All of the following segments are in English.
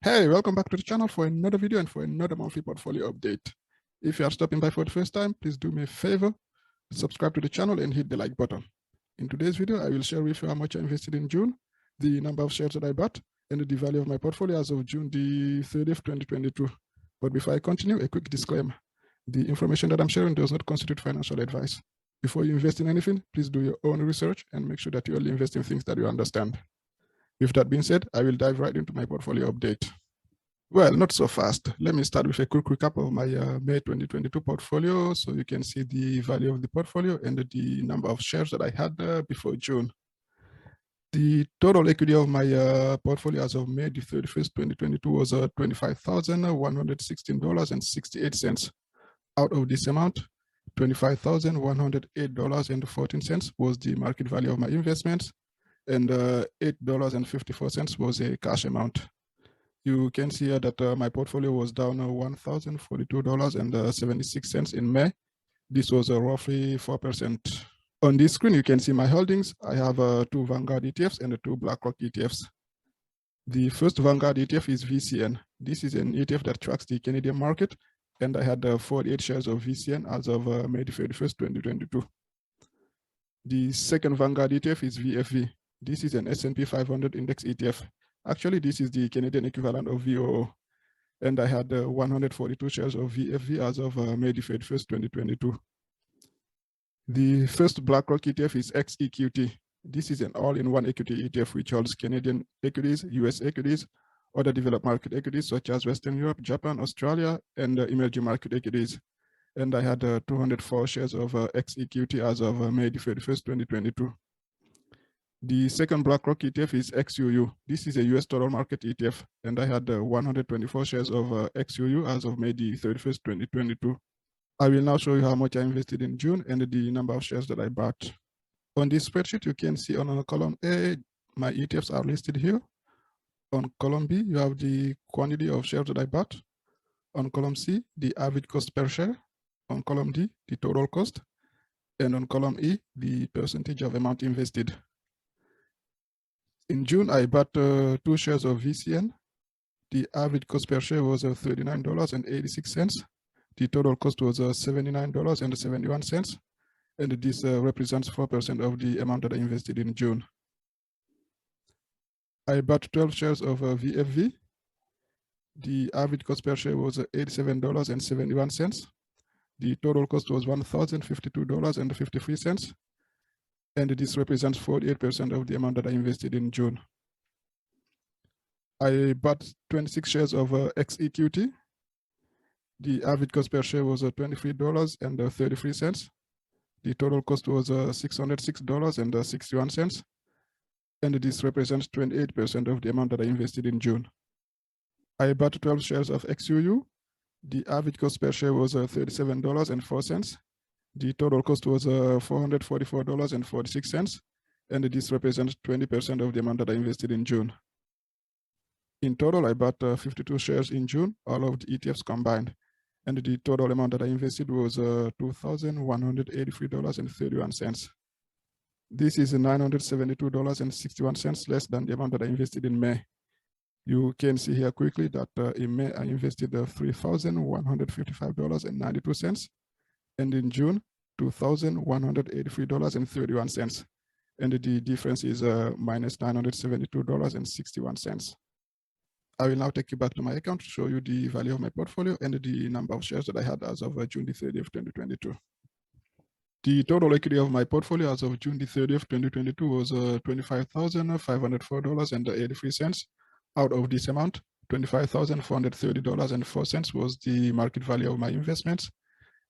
Hey, welcome back to the channel for another video and for another monthly portfolio update. If you are stopping by for the first time, please do me a favor, subscribe to the channel and hit the like button. In today's video, I will share with you how much I invested in June, the number of shares that I bought, and the value of my portfolio as of June the 30th, 2022. But before I continue, a quick disclaimer. The information that I'm sharing does not constitute financial advice. Before you invest in anything, please do your own research and make sure that you only invest in things that you understand. With that being said, I will dive right into my portfolio update. Well, not so fast. Let me start with a quick recap of my May 2022 portfolio so you can see the value of the portfolio and the number of shares that I had before June. The total equity of my portfolio as of May the 31st, 2022 was $25,116.68. Out of this amount, $25,108.14 was the market value of my investments, and $8.54 was a cash amount. You can see here that my portfolio was down $1,042.76 in May. This was roughly 4%. On this screen, you can see my holdings. I have two Vanguard ETFs and two BlackRock ETFs. The first Vanguard ETF is VCN. This is an ETF that tracks the Canadian market, and I had 48 shares of VCN as of May 31st, 2022. The second Vanguard ETF is VFV. This is an S&P 500 index ETF. Actually, this is the Canadian equivalent of VOO, and I had 142 shares of VFV as of May 31st, 2022. The first BlackRock ETF is XEQT. This is an all-in-one equity ETF which holds Canadian equities, US equities, other developed market equities such as Western Europe, Japan, Australia, and emerging market equities. And I had 204 shares of XEQT as of May 31st, 2022. The second BlackRock ETF is XUU. This is a US total market ETF, and I had 124 shares of XUU as of May 31st, 2022. I will now show you how much I invested in June and the number of shares that I bought. On this spreadsheet, you can see on column A, my ETFs are listed here. On column B, you have the quantity of shares that I bought. On column C, the average cost per share. On column D, the total cost. And on column E, the percentage of amount invested. In June, I bought 2 shares of VCN. The average cost per share was $39.86. The total cost was $79.71. And this represents 4% of the amount that I invested in June. I bought 12 shares of VFV. The average cost per share was $87.71. The total cost was $1,052.53. And this represents 48% of the amount that I invested in June. I bought 26 shares of XEQT. The average cost per share was $23.33. The total cost was $606.61. And this represents 28% of the amount that I invested in June. I bought 12 shares of XUU. The average cost per share was $37.04. The total cost was $444.46, and this represents 20% of the amount that I invested in June. In total, I bought 52 shares in June, all of the ETFs combined, and the total amount that I invested was $2,183.31. This is $972.61 less than the amount that I invested in May. You can see here quickly that in May, I invested $3,155.92. And in June, $2,183.31. And the difference is minus $972.61. I will now take you back to my account to show you the value of my portfolio and the number of shares that I had as of June the 30th, 2022. The total equity of my portfolio as of June the 30th, 2022 was $25,504.83. Out of this amount, $25,430.04 was the market value of my investments,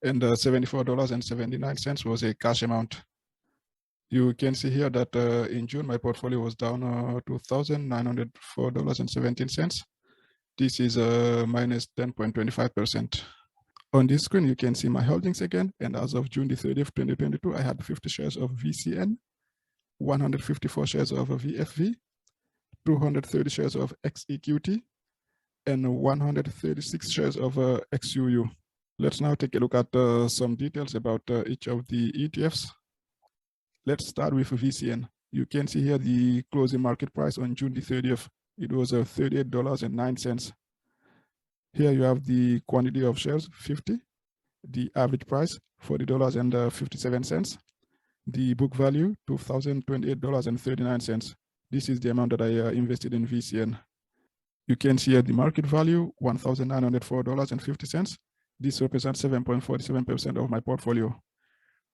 and $74.79 was a cash amount. You can see here that in June, my portfolio was down $2,904.17. This is minus 10.25%. On this screen, you can see my holdings again. And as of June the 30th, 2022, I had 50 shares of VCN, 154 shares of VFV, 230 shares of XEQT, and 136 shares of XUU. Let's now take a look at some details about each of the ETFs. Let's start with VCN. You can see here the closing market price on June the 30th. it was $38.09. Here you have the quantity of shares, 50, the average price, $40.57, the book value, $2,028.39. This is the amount that I invested in VCN. You can see at the market value, $1,904.50. This represents 7.47% of my portfolio.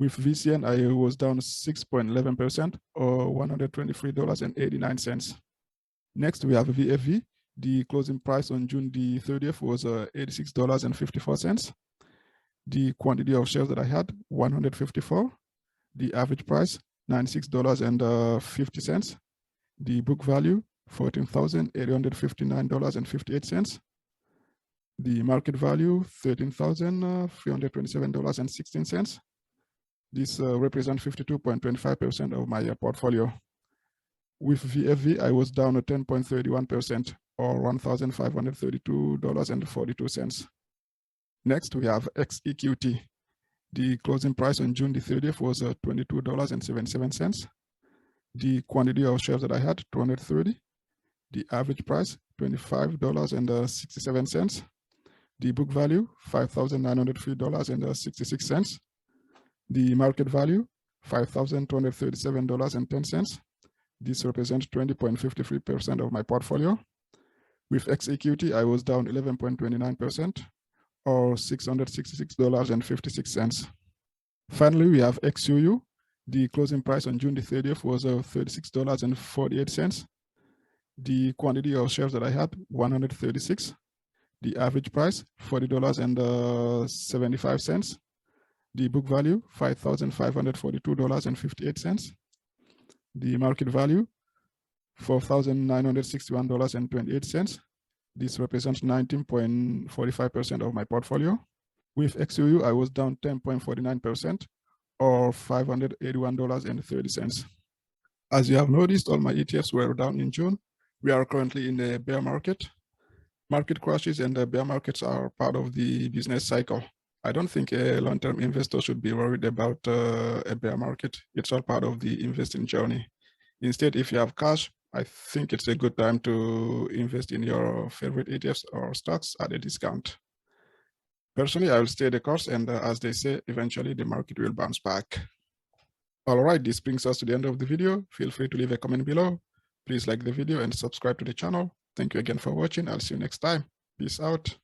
With VCN, I was down 6.11% or $123.89. Next, we have VFV. The closing price on June the 30th was $86.54. The quantity of shares that I had, 154. The average price, $96.50. The book value, $14,859.58. The market value, $13,327.16. This represents 52.25% of my portfolio. With VFV, I was down 10.31% or $1,532.42. Next, we have XEQT. The closing price on June the 30th was $22.77. The quantity of shares that I had, 230. The average price, $25.67. The book value, $5,903.66. The market value, $5,237.10. This represents 20.53% of my portfolio. With XEQT, I was down 11.29% or $666.56. Finally, we have XUU. The closing price on June the 30th was $36.48. The quantity of shares that I had, 136. The average price, $40.75. The book value, $5,542.58. The market value, $4,961.28. This represents 19.45% of my portfolio. With XUU, I was down 10.49% or $581.30. As you have noticed, all my ETFs were down in June. We are currently in a bear market. Market crashes and the bear markets are part of the business cycle. I don't think a long-term investor should be worried about a bear market. It's all part of the investing journey. Instead, if you have cash, I think it's a good time to invest in your favorite ETFs or stocks at a discount. Personally, I will stay the course, and as they say, eventually the market will bounce back. All right, this brings us to the end of the video. Feel free to leave a comment below. Please like the video and subscribe to the channel. Thank you again for watching. I'll see you next time. Peace out.